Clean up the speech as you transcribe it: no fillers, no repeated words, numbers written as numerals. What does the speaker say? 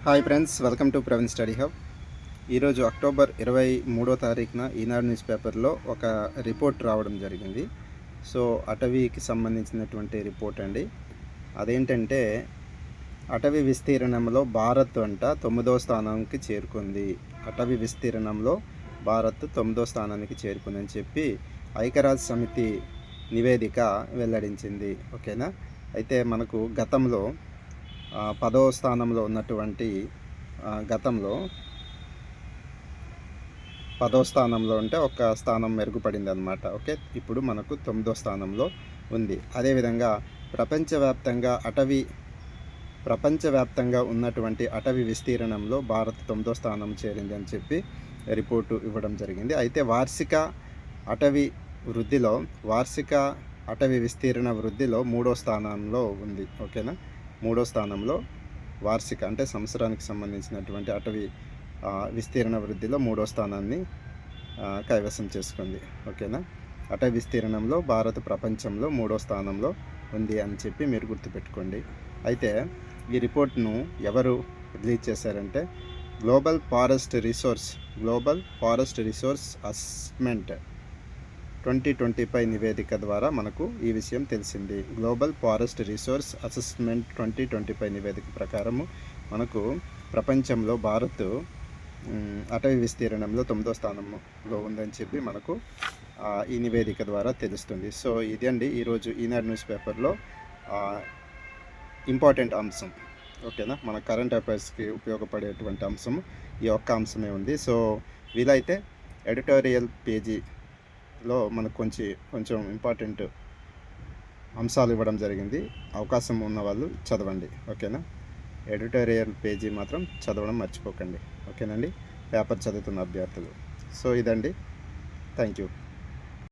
Hi friends, welcome to Praveen study hub. ఈరోజు October 23వ తారీఖున ఈనాడు news పేపర్లో ఒక రిపోర్ట్ రావడం జరిగింది. సో అటవీకి సంబంధించినటువంటి రిపోర్ట్ అండి. అదేంటంటే అటవీ విస్తీర్ణంలో భారత్ అంట 9వ స్థానానికి చేరుకుంది. అటవీ విస్తీర్ణంలో భారత్ 9వ స్థానానికి చేరుకుందని చెప్పి ఐక్యరాజ్య సమితి నివేదిక వెల్లడించింది. ఓకేనా. అయితే మనకు గతంలో 10వ స్థానంలో ఉన్నటువంటి గతంలో 10వ స్థానంలో ఉంటే ఒక స్థానం మెరుగుపడింది అనమాట. ఓకే, ఇప్పుడు మనకు 9వ స్థానంలో ఉంది. అదేవిధంగా ప్రపంచవ్యాప్తంగా ఉన్నటువంటి అటవీ విస్తీర్ణంలో భారత్ 9వ స్థానం చేరింది అని చెప్పి రిపోర్టు ఇవ్వడం జరిగింది. అయితే వార్షిక అటవీ విస్తీర్ణ వృద్ధిలో 3వ స్థానంలో ఉంది. ఓకేనా. 3వ స్థానంలో వార్షిక అంటే సంవత్సరానికి సంబంధించినటువంటి అటవీ విస్తీర్ణ వృద్ధిలో 3వ స్థానాన్ని కైవసం చేసుకుంది. ఓకేనా. అటవీ విస్తీర్ణంలో భారత్ ప్రపంచంలో 3వ స్థానంలో ఉంది అని చెప్పి మీరు గుర్తుపెట్టుకోండి. అయితే ఈ రిపోర్ట్ను ఎవరు రిలీజ్ చేశారంటే గ్లోబల్ ఫారెస్ట్ రిసోర్స్ అసెస్మెంట్ 2025 నివేదిక ద్వారా మనకు ఈ విషయం తెలిసింది. గ్లోబల్ ఫారెస్ట్ రిసోర్స్ అసెస్మెంట్ 2025 నివేదిక ప్రకారము మనకు ప్రపంచంలో భారత్ అటవీ విస్తీర్ణంలో 9వ స్థానంలో ఉందని చెప్పి మనకు ఈ నివేదిక ద్వారా తెలుస్తుంది. సో ఇది అండి ఈరోజు ఈనాడు న్యూస్ పేపర్లో ఇంపార్టెంట్ అంశం. ఓకేనా. మన కరెంట్ అఫైర్స్కి ఉపయోగపడేటువంటి అంశం ఈ ఒక్క అంశమే ఉంది. సో వీలైతే ఎడిటోరియల్ పేజీలో మనకు కొంచెం ఇంపార్టెంట్ అంశాలు ఇవ్వడం జరిగింది. అవకాశం ఉన్న వాళ్ళు చదవండి. ఓకేనా. ఎడిటోరియల్ పేజీ మాత్రం చదవడం మర్చిపోకండి. ఓకేనండి, పేపర్ చదువుతున్న అభ్యర్థులు. సో ఇదండి. Thank you.